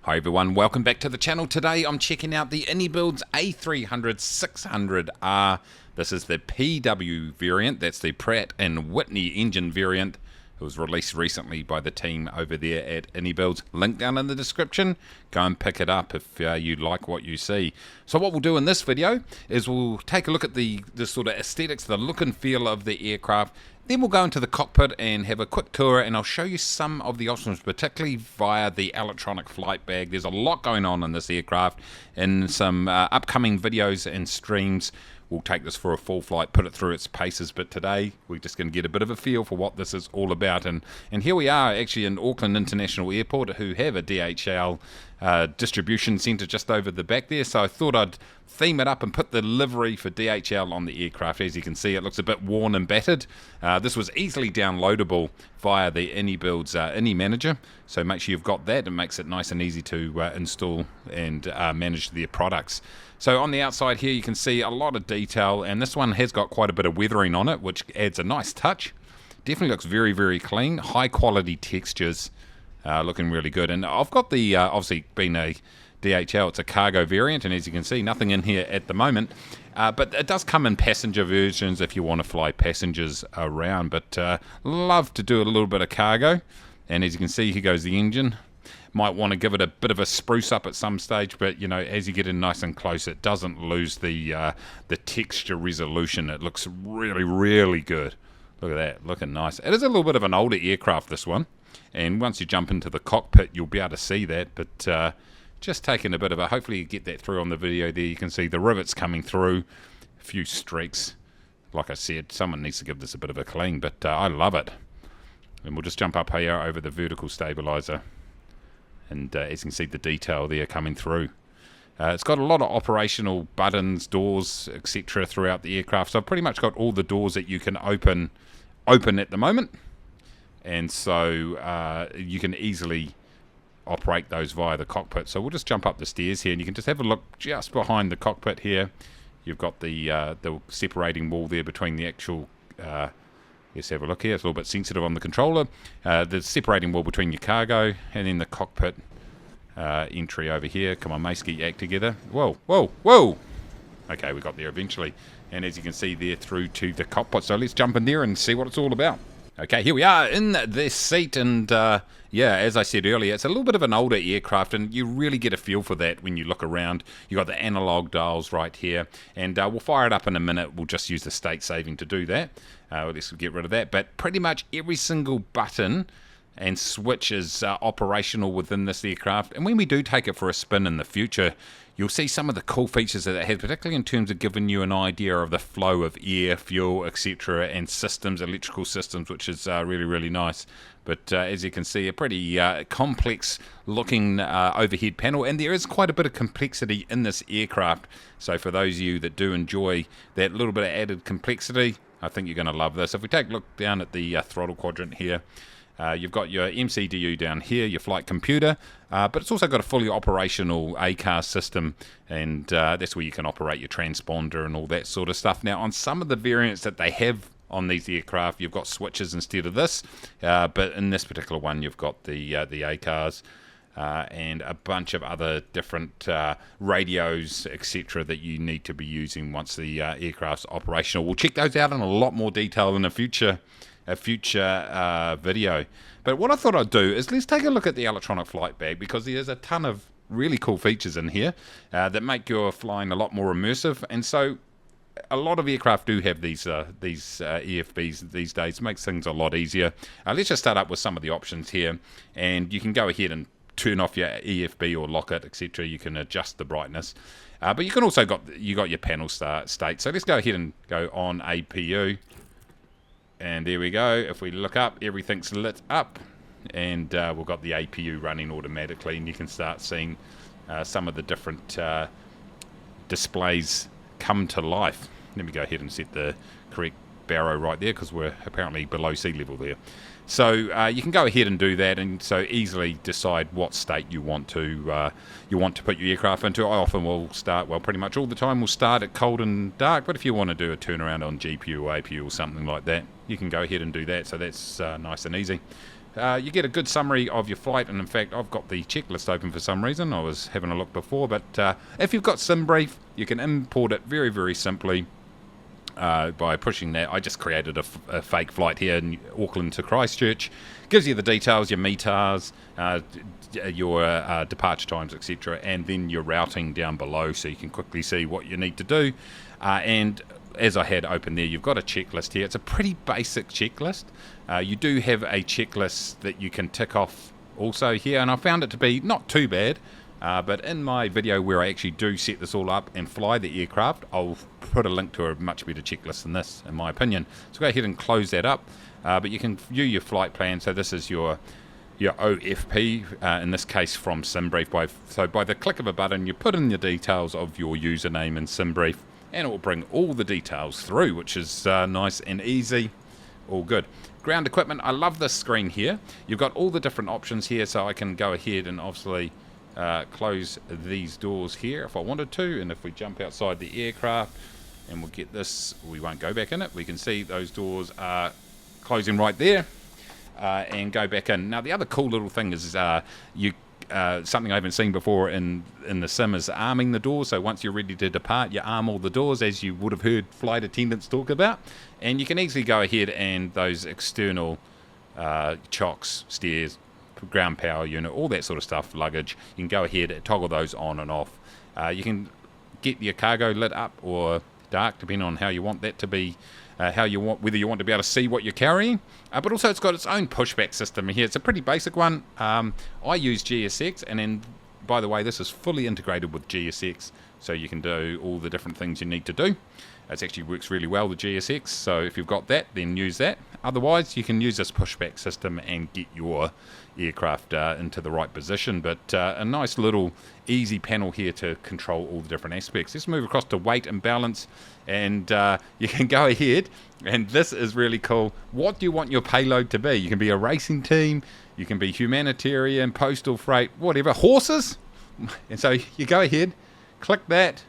Hi everyone, welcome back to the channel. Today I'm checking out the Inibuilds A300 600R. This is the PW variant, that's the Pratt & Whitney engine variant. It was released recently by the team over there at Inibuilds. Link down in the description. Go and pick it up if you like what you see. So what we'll do in this video is we'll take a look at the sort of aesthetics, the look and feel of the aircraft. Then we'll go into the cockpit and have a quick tour, and I'll show you some of the options, particularly via the electronic flight bag. There's a lot going on in this aircraft. In some upcoming videos and streams, we'll take this for a full flight, put it through its paces, but today we're just going to get a bit of a feel for what this is all about. And here we are actually in Auckland International Airport, who have a DHL distribution centre just over the back there, so I thought I'd theme it up and put the livery for DHL on the aircraft. As you can see, it looks a bit worn and battered. This was easily downloadable via the Inibuilds Ini Manager, so make sure you've got that. It makes it nice and easy to install and manage their products. So on the outside here you can see a lot of detail, and this one has got quite a bit of weathering on it, which adds a nice touch. Definitely looks very, very clean, high quality textures, looking really good. And I've got the, obviously being a DHL, it's a cargo variant, and as you can see, nothing in here at the moment. But it does come in passenger versions if you want to fly passengers around. But love to do a little bit of cargo. And as you can see, here goes the engine. Might want to give it a bit of a spruce up at some stage, but you know, as you get in nice and close, it doesn't lose the texture resolution. It looks really, really good. Look at that, looking nice. It is a little bit of an older aircraft, this one, and once you jump into the cockpit, you'll be able to see that. But just taking a bit of a, hopefully you get that through on the video there. You can see the rivets coming through, a few streaks. Like I said, someone needs to give this a bit of a clean, but I love it. And we'll just jump up here over the vertical stabilizer. And as you can see, the detail there coming through. It's got a lot of operational buttons, doors, etc. throughout the aircraft. So I've pretty much got all the doors that you can open at the moment. And so you can easily operate those via the cockpit. So we'll just jump up the stairs here, and you can just have a look just behind the cockpit here. You've got the separating wall there between the actual... let's have a look here. It's a little bit sensitive on the controller. The separating wall between your cargo and then the cockpit entry over here. Come on, Mace, get your act together. Whoa, whoa, whoa! Okay, we got there eventually. And as you can see there, through to the cockpit. So let's jump in there and see what it's all about. Okay, here we are in this seat, and yeah, as I said earlier, it's a little bit of an older aircraft, and you really get a feel for that when you look around. You've got the analog dials right here, and we'll fire it up in a minute. We'll just use the state saving to do that. Let's get rid of that, but pretty much every single button and switch is operational within this aircraft. And when we do take it for a spin in the future, you'll see some of the cool features that it has, particularly in terms of giving you an idea of the flow of air, fuel, etc., and systems, electrical systems, which is really, really nice. But as you can see, a pretty complex looking overhead panel, and there is quite a bit of complexity in this aircraft. So for those of you that do enjoy that little bit of added complexity, I think you're going to love this. If we take a look down at the throttle quadrant here, you've got your MCDU down here, your flight computer, but it's also got a fully operational ACAR system, and that's where you can operate your transponder and all that sort of stuff. Now, on some of the variants that they have on these aircraft, you've got switches instead of this, but in this particular one, you've got the ACARs and a bunch of other different radios, etc., that you need to be using once the aircraft's operational. We'll check those out in a lot more detail in a future video. But what I thought I'd do is let's take a look at the electronic flight bag, because there's a ton of really cool features in here that make your flying a lot more immersive. And so a lot of aircraft do have these EFBs these days. It makes things a lot easier. Let's just start up with some of the options here, and you can go ahead and turn off your EFB or lock it, etc. You can adjust the brightness, but you can also got your panel state. So let's go ahead and go on APU. And there we go. If we look up, everything's lit up, and we've got the APU running automatically, and you can start seeing some of the different displays come to life. Let me go ahead and set the correct barrow right there, because we're apparently below sea level there. So you can go ahead and do that, and so easily decide what state you want to put your aircraft into. I often will start, well, pretty much all the time, we'll start at cold and dark, but if you want to do a turnaround on GPU or APU or something like that, you can go ahead and do that. So that's nice and easy. you get a good summary of your flight, and in fact I've got the checklist open for some reason. I was having a look before, but if you've got SimBrief, you can import it very, very simply by pushing that. I just created a fake flight here in Auckland to Christchurch. Gives you the details, your METARs, your departure times, etc., and then your routing down below, so you can quickly see what you need to do. And as I had open there, you've got a checklist here. It's a pretty basic checklist. You do have a checklist that you can tick off also here, and I found it to be not too bad. But in my video where I actually do set this all up and fly the aircraft, I'll put a link to a much better checklist than this, in my opinion. So go ahead and close that up. But you can view your flight plan. So this is your OFP, in this case from SimBrief. So by the click of a button, you put in the details of your username in SimBrief, and it will bring all the details through, which is nice and easy. All good. Ground equipment, I love this screen here. You've got all the different options here, so I can go ahead and obviously close these doors here if I wanted to, and if we jump outside the aircraft and we'll get this, we won't go back in it, we can see those doors are closing right there, and go back in. Now the other cool little thing is something I haven't seen before in the sim is arming the doors. So once you're ready to depart, you arm all the doors, as you would have heard flight attendants talk about, and you can easily go ahead and those external chocks, stairs, ground power unit, all that sort of stuff, luggage, you can go ahead and toggle those on and off. You can get your cargo lit up or dark, depending on how you want that to be, whether you want to be able to see what you're carrying. But also it's got its own pushback system here. It's a pretty basic one. I use GSX, and then, by the way, this is fully integrated with GSX, so you can do all the different things you need to do. It actually works really well with GSX, so if you've got that, then use that. Otherwise, you can use this pushback system and get your aircraft into the right position. But a nice little easy panel here to control all the different aspects. Let's move across to weight and balance, and you can go ahead, and this is really cool. What do you want your payload to be? You can be a racing team, you can be humanitarian, postal freight, whatever, horses. And so you go ahead, click that,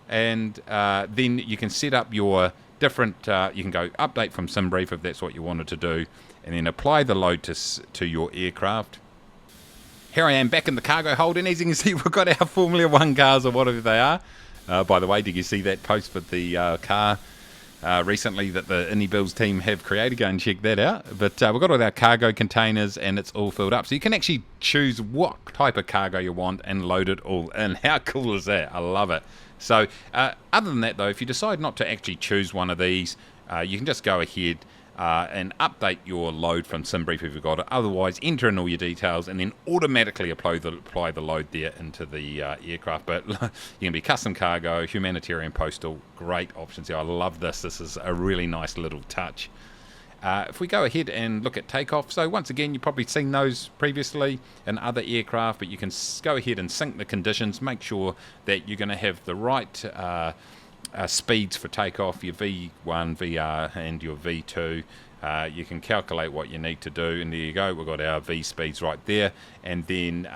and then you can set up your different, you can go update from SimBrief if that's what you wanted to do, and then apply the load to your aircraft. Here I am back in the cargo hold, and as you can see, we've got our Formula 1 cars, or whatever they are. By the way, did you see that post for the car recently that the Inibuilds team have created? Go and check that out. But we've got all our cargo containers, and it's all filled up. So you can actually choose what type of cargo you want and load it all in. How cool is that? I love it. So other than that, though, if you decide not to actually choose one of these, you can just go ahead and update your load from SimBrief if you've got it. Otherwise, enter in all your details and then automatically apply the load there into the aircraft. But you can be custom cargo, humanitarian, postal, great options here. I love this. This is a really nice little touch. If we go ahead and look at takeoff, so once again, you've probably seen those previously in other aircraft, but you can go ahead and sync the conditions, make sure that you're going to have the right speeds for takeoff, your V1, VR, and your V2. You can calculate what you need to do, and there you go, we've got our V speeds right there, and then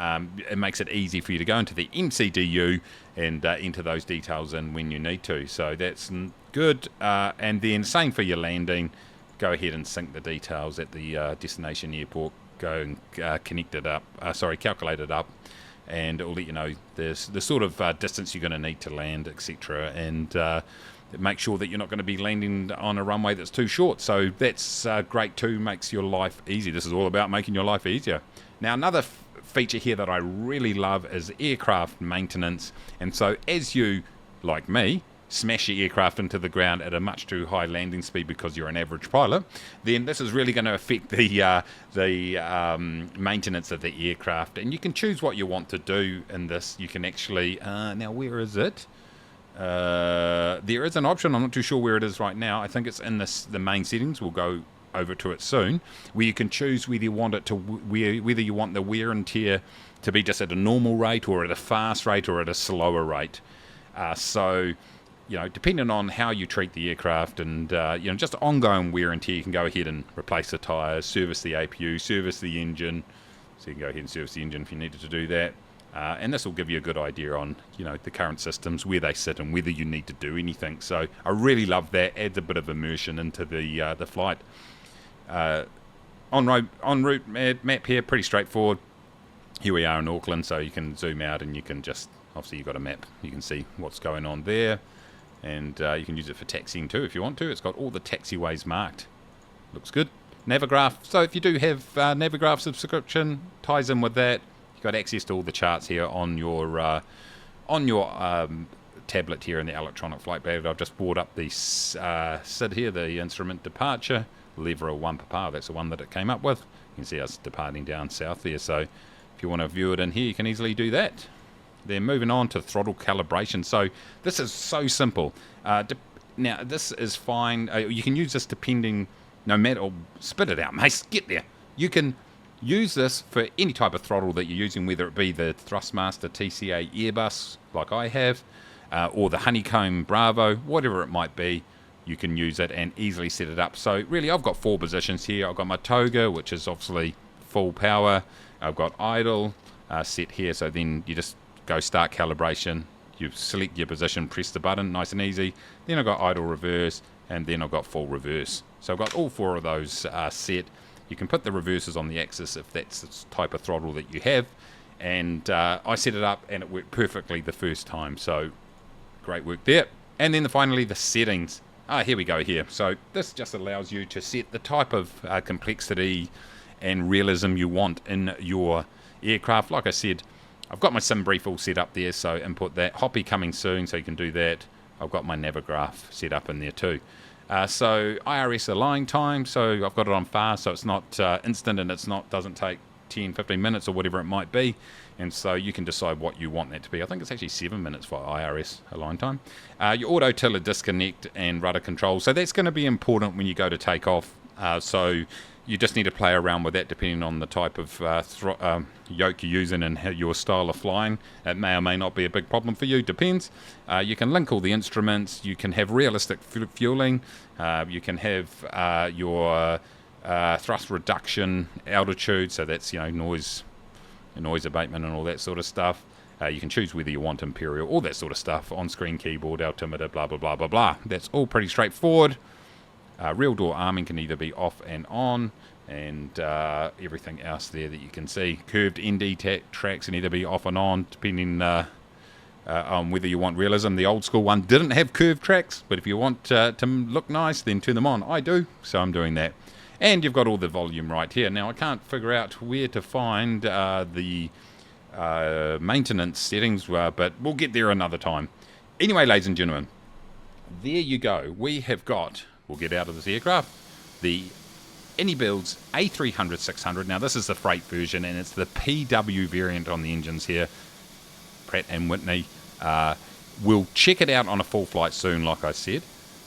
it makes it easy for you to go into the MCDU and enter those details in when you need to, so that's good. And then same for your landing, go ahead and sync the details at the destination airport, go and calculate it up, and it will let you know the sort of distance you're going to need to land, etc., and make sure that you're not going to be landing on a runway that's too short. So that's great too, makes your life easy. This is all about making your life easier. Now another feature here that I really love is aircraft maintenance, and so as you, like me, smash your aircraft into the ground at a much too high landing speed because you're an average pilot, then this is really going to affect the maintenance of the aircraft. And you can choose what you want to do in this. You can actually, now where is it? There is an option, I'm not too sure where it is right now. I think it's in the main settings. We'll go over to it soon, where you can choose whether you want it to whether you want the wear and tear to be just at a normal rate, or at a fast rate, or at a slower rate. So you know, depending on how you treat the aircraft and you know, just ongoing wear and tear, you can go ahead and replace the tyres, service the APU, service the engine. So you can go ahead and service the engine if you needed to do that. And this will give you a good idea on, you know, the current systems, where they sit, and whether you need to do anything. So I really love that. Adds a bit of immersion into the flight. route map here, pretty straightforward. Here we are in Auckland, so you can zoom out and you can just, obviously you've got a map, you can see what's going on there, and you can use it for taxiing too if you want to. It's got all the taxiways marked. Looks good. Navigraph, so if you do have Navigraph subscription, ties in with that. You've got access to all the charts here on your tablet here in the electronic flight bag. I've just brought up the SID here, the instrument departure, lever 1 papa, that's the one that it came up with. You can see us departing down south there, so if you want to view it in here, you can easily do that. Then moving on to throttle calibration. So this is so simple. Now this is fine. You can use this depending, no matter, spit it out, mate, get there. You can use this for any type of throttle that you're using, whether it be the Thrustmaster TCA Airbus, like I have, or the Honeycomb Bravo, whatever it might be. You can use it and easily set it up. So really, I've got 4 positions here. I've got my toga, which is obviously full power. I've got idle set here, so then you just go start calibration. You select your position, press the button, nice and easy. Then I've got idle reverse, and then I've got full reverse. So I've got all 4 of those set. You can put the reverses on the axis if that's the type of throttle that you have. And I set it up and it worked perfectly the first time. So great work there. And then finally the settings. Here we go here. So this just allows you to set the type of complexity and realism you want in your aircraft. Like I said, I've got my sim brief all set up there, so input that. Hoppy coming soon, so you can do that. I've got my Navigraph set up in there too. So IRS align time, so I've got it on fast, so it's not instant, and doesn't take 10-15 minutes or whatever it might be. And so you can decide what you want that to be. I think it's actually 7 minutes for IRS align time. Your auto tiller disconnect and rudder control, so that's going to be important when you go to take off. So you just need to play around with that depending on the type of yoke you're using and your style of flying. It may or may not be a big problem for you, depends. You can link all the instruments, you can have realistic fueling, you can have your thrust reduction altitude, so that's, noise abatement and all that sort of stuff. You can choose whether you want imperial, all that sort of stuff, on-screen keyboard, altimeter, blah, blah, blah, blah, blah. That's all pretty straightforward. Real door arming can either be off and on, and everything else there that you can see. Curved ND tracks can either be off and on, depending on whether you want realism. The old school one didn't have curved tracks, but if you want to look nice, then turn them on. I do, so I'm doing that. And you've got all the volume right here. Now, I can't figure out where to find the maintenance settings, but we'll get there another time. Anyway, ladies and gentlemen, there you go. We have got... We'll get out of this aircraft, the Inibuilds A300-600. Now this is the freight version, and it's the PW variant on the engines here, Pratt & Whitney. We'll check it out on a full flight soon, like I said,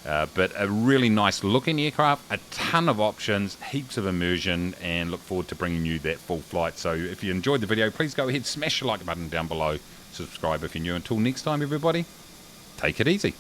but a really nice looking aircraft, a ton of options, heaps of immersion, and look forward to bringing you that full flight. So if you enjoyed the video, please go ahead, smash the like button down below, subscribe if you're new. Until next time, everybody, take it easy.